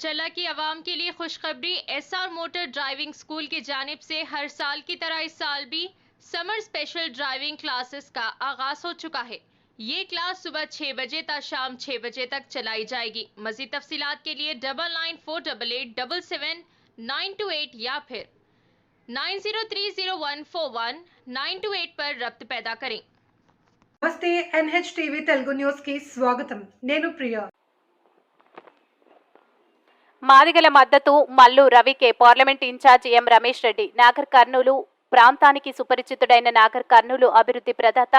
चरचला की आवाम के लिए खुशखबरी। एसआर मोटर ड्राइविंग स्कूल की जानिब से हर साल की तरह इस साल भी समर स्पेशल ड्राइविंग क्लासेस का आगाज हो चुका है। ये क्लास सुबह 6 बजे तक शाम 6 बजे तक चलाई जाएगी। मजीद तफसीलात के लिए 9948877928 या फिर 9030141928 पर रब्त पैदा करें। नमस्ते NHTV तेलुगु न्यूज़ की स्वागतम। నేను ప్రియ। మాదిగల మద్దతు Mallu రవికే parliament in charge M Ramesh Reddy. Nagar Kurnool ప్రాంతానికి సుపరిచితుడైన నాగర్ కర్నూలు అభివృద్ధి ప్రదాత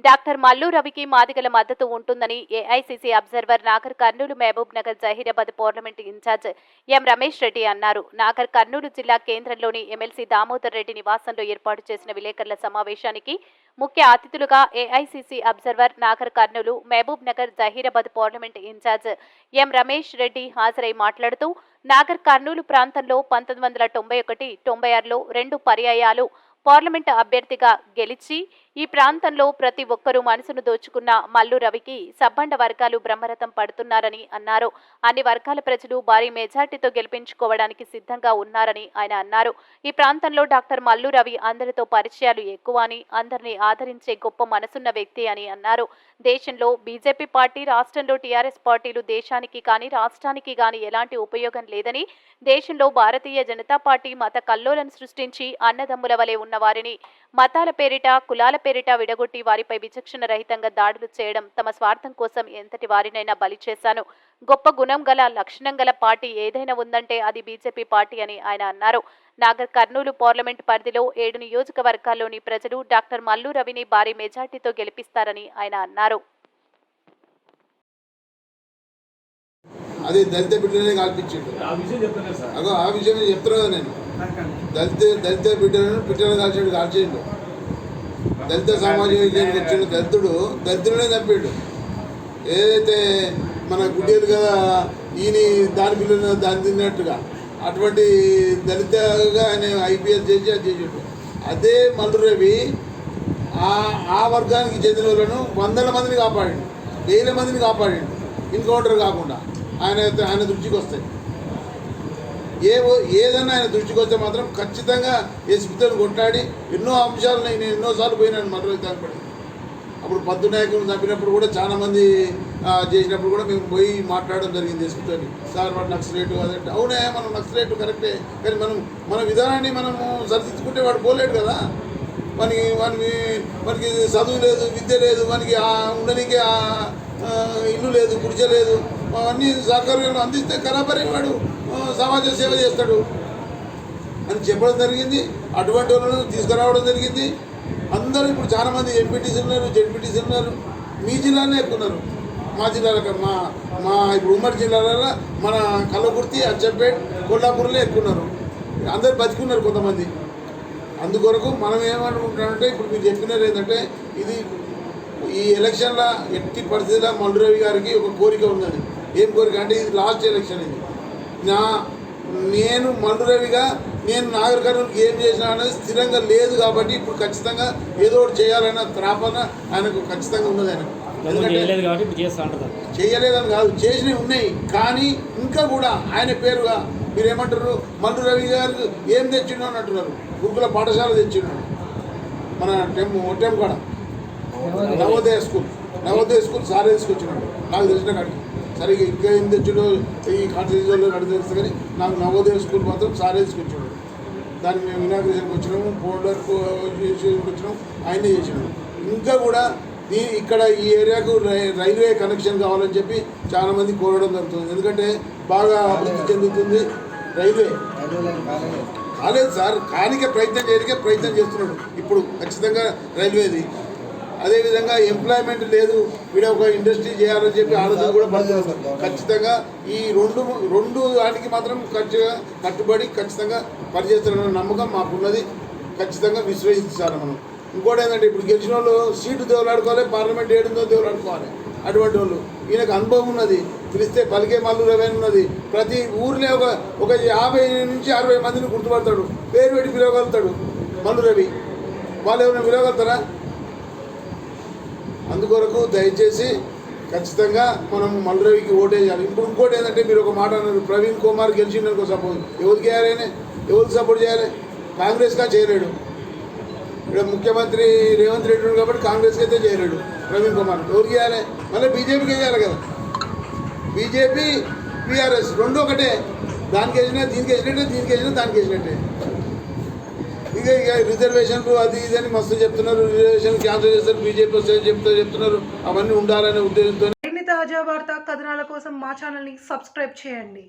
డాక్టర్ మల్లు రవికి మాదిగల మద్దతు ఉంటుందని AICC observer Nagarkurnool Mahabubnagar Zaheerabad parliament in charge M Ramesh Reddy అన్నారు। నాగర్ కర్నూలు జిల్లా కేంద్రంలోని ఎమ్మెల్సీ దామోదర్ రెడ్డి నివాసంలో ఏర్పాటు చేసిన విలేకరుల సమావేశానికి ముఖ్య అతిథులుగా AICC observer Nagarkurnool Mahabubnagar Zaheerabad parliament in charge M Ramesh Reddy హాజరై మాట్లాడుతూ నాగర్ కర్నూలు ప్రాంతంలో 1991-96లో 2 పర్యాయాలు పార్లమెంట్ అభ్యర్థిగా గెలిచి ఈ ప్రాంతంలో ప్రతి ఒక్కరూ మనసును దోచుకున్న మల్లు రవికి సబ్బండ వర్గాలు బ్రహ్మరథం పడుతున్నారని అన్నారు। అన్ని వర్గాల ప్రజలు భారీ మెజార్టీతో గెలిపించుకోవడానికి సిద్ధంగా ఉన్నారని ఆయన అన్నారు। ఈ ప్రాంతంలో డాక్టర్ మల్లు రవి అందరితో పరిచయాలు ఎక్కువ అని, అందరినీ ఆదరించే గొప్ప మనసున్న వ్యక్తి అని అన్నారు। దేశంలో బీజేపీ పార్టీ, రాష్ట్రంలో టీఆర్ఎస్ పార్టీలు దేశానికి కానీ రాష్ట్రానికి కానీ ఎలాంటి ఉపయోగం లేదని, దేశంలో భారతీయ జనతా పార్టీ మత కల్లోలను సృష్టించి అన్నదమ్ముల వలె ఉన్న వారిని మతాల పేరిట, కులాల పేరిట విడగొట్టి వారిపై విచక్షణ రహితంగా దాడులు చేయడం తమ స్వార్థం కోసం ఎంతటి వారినైనా బలి చేశాను। గొప్ప గుణం గల, లక్షణం గల పార్టీ ఏదైనా ఉందంటే అది బీజేపీ పార్టీ అని ఆయన అన్నారు। నాగర్ కర్నూలు పార్లమెంట్ పరిధిలో 7 నియోజకవర్గాల్లోని ప్రజలు డాక్టర్ మల్లు రవిని భారీ మెజార్టీతో గెలిపిస్తారని ఆయన అన్నారు। అది దళిత బిడ్డలనే కాల్పించాడు। ఆ విషయం చెప్తున్నా నేను, దళిత బిడ్డలను కాల్చేయండు। దళిత సామాజిక వచ్చిన దళితుడనే చంపాడు। ఏదైతే మన గుడ్డేలు కదా ఈయన దాని పిల్లలు దాన్ని తిన్నట్టుగా అటువంటి దళితగా ఆయన IPS చేసి అది చేసాడు। అదే మల్లు రవి ఆ వర్గానికి చెందిన వాళ్ళను 100 మందిని కాపాడిండు, 1000 మందిని కాపాడిండు, ఎన్కౌంటర్ కాకుండా ఆయన దృష్టికి వస్తాయి। ఏదన్నా ఆయన దృష్టికి వస్తే మాత్రం ఖచ్చితంగా ఎస్పీతో కొట్లాడి ఎన్నో అంశాలు నేను ఎన్నోసార్లు పోయినాను మల్లు రవి దానిపడి। అప్పుడు పద్దు నాయకులు చంపినప్పుడు కూడా చాలామంది చేసినప్పుడు కూడా మేము పోయి మాట్లాడడం జరిగింది ఎస్పీతో। సార్ వాడు నక్సలేటు అదంటే, అవునే మనం నక్సలేటు కరెక్టే, కానీ మన విధానాన్ని మనము సరిదిద్దుకుంటే వాడు పోలేడు కదా। మనకి చదువు లేదు, విద్య లేదు, మనకి ఉండడానికి ఇల్లు లేదు, కుర్చీ లేదు, అవన్నీ సహకారాలు అందిస్తే ఖరాబరే వాడు సమాజ సేవ చేస్తాడు అని చెప్పడం జరిగింది। అటువంటి వాళ్ళను తీసుకురావడం జరిగింది। అందరూ ఇప్పుడు చాలామంది ఎంపీటీసీలు ఉన్నారు, జెడ్పీటీసీలు ఉన్నారు, మీ జిల్లానే ఎక్కున్నారు, మా జిల్లాలో మా ఇప్పుడు ఉమ్మడి జిల్లాలలో మన కల్లకుర్తి, అచ్చంపేట్, కొల్లాపూర్లో ఎక్కున్నారు, అందరు బతికున్నారు కొంతమంది। అందుకొరకు మనం ఏమనుకుంటామంటే ఇప్పుడు మీరు చెప్పినారు ఏంటంటే ఈ ఎలక్షన్లో ఎట్టి పరిస్థితుల్లో మల్లు రవి గారికి ఒక కోరిక ఉన్నది। ఏం కోరిక అంటే ఇది లాస్ట్ ఎలక్షన్, ఇది నేను మల్లు రవిగా నేను నాగర్ కర్నూలుకి ఏం చేసినా అనేది స్థిరంగా లేదు కాబట్టి ఇప్పుడు ఖచ్చితంగా ఏదో ఒకటి చేయాలన్న త్రాపన ఆయనకు ఖచ్చితంగా ఉన్నది। ఆయనకు చేయలేదని కాదు, చేసినవి ఉన్నాయి, కానీ ఇంకా కూడా ఆయన పేరుగా మీరేమంటారు మల్లు రవి గారు ఏం తెచ్చిండు అని అంటున్నారు। గురుకుల పాఠశాల తెచ్చిండు, మన టెంకాడ నవోదయ స్కూల్ సారే తీసుకొచ్చినాడు నాకు తెలిసిన కాడికి। సరే ఇంకా ఏం తెచ్చాడో ఈ కాన్స్టిట్యూన్సీలో నడిచి తెలుస్తుంది, కానీ నాకు నవోదయ స్కూల్ మాత్రం సారే తీసుకొచ్చాడు। దానికి మేము ఇనాగ్రేషన్కి వచ్చినాము, బోర్డర్కు వచ్చినాము, ఆయనే చేసినాము। ఇంకా కూడా ఇక్కడ ఈ ఏరియాకు రైల్వే కనెక్షన్ కావాలని చెప్పి చాలామంది కోరడం జరుగుతుంది, ఎందుకంటే బాగా అభివృద్ధి చెందుతుంది రైల్వే। కాలేదు సార్, కానికే ప్రయత్నం చేస్తున్నాడు ఇప్పుడు ఖచ్చితంగా రైల్వేది। అదేవిధంగా ఎంప్లాయ్మెంట్ లేదు, వీడ ఒక ఇండస్ట్రీ చేయాలని చెప్పి ఆలోచన కూడా పడుతుంది। ఖచ్చితంగా ఈ రెండు వాటికి మాత్రం కట్టుబడి ఖచ్చితంగా పనిచేస్తున్న నమ్మకం మాకున్నది, ఖచ్చితంగా విశ్వసించాలి మనం। ఇంకోటి ఏంటంటే ఇప్పుడు గెలిచిన వాళ్ళు సీటు దేవులాడుకోవాలి, పార్లమెంట్ ఏడుందో దేవులాడుకోవాలి, అటువంటి వాళ్ళు ఈయనకు అనుభవం ఉన్నది, పిలిస్తే పలికే మల్లు రవి ఉన్నది। ప్రతి ఊరిలో ఒక 50 నుంచి 60 మందిని గుర్తుపడతాడు, పేరు పెట్టి పిలవగలుగుతాడు మల్లు రవి। వాళ్ళు ఎవరైనా పిలవగలుగుతారా? అందుకొరకు దయచేసి ఖచ్చితంగా మనం మల్లురవికి ఓటేయాలి. ఇప్పుడు ఇంకోటి ఏంటంటే మీరు ఒక మాట అన్నారు, ప్రవీణ్ కుమార్ గెలిచిండనుకో సపోజ్ ఎవరికి వేయాలి, ఎవరికి సపోర్ట్ చేయాలి? కాంగ్రెస్గా చేయలేడు. ఇక్కడ ముఖ్యమంత్రి రేవంత్ రెడ్డి ఉన్నాడు కాబట్టి కాంగ్రెస్కి అయితే చేయలేడు ప్రవీణ్ కుమార్. ఎవరికి వేయాలి? మళ్ళీ బీజేపీకి వేయాలి కదా. బీజేపీ టీఆర్ఎస్ రెండు ఒకటే, దానికి వేసినా దీనికి వేసినట్టే, దీనికి వేసినా దానికి వేసినట్టే. ఇక రిజర్వేషన్లు అది ఇదని మస్తు చెప్తున్నారు, రిజర్వేషన్ క్యాన్సిల్ చేస్తారు, బీజేపీ వస్తే చెప్తున్నారు, అవన్నీ ఉండాలనే ఉద్దేశంతో. మరిన్ని తాజా వార్తా కథనాల కోసం మా ఛానల్ని సబ్స్క్రైబ్ చేయండి.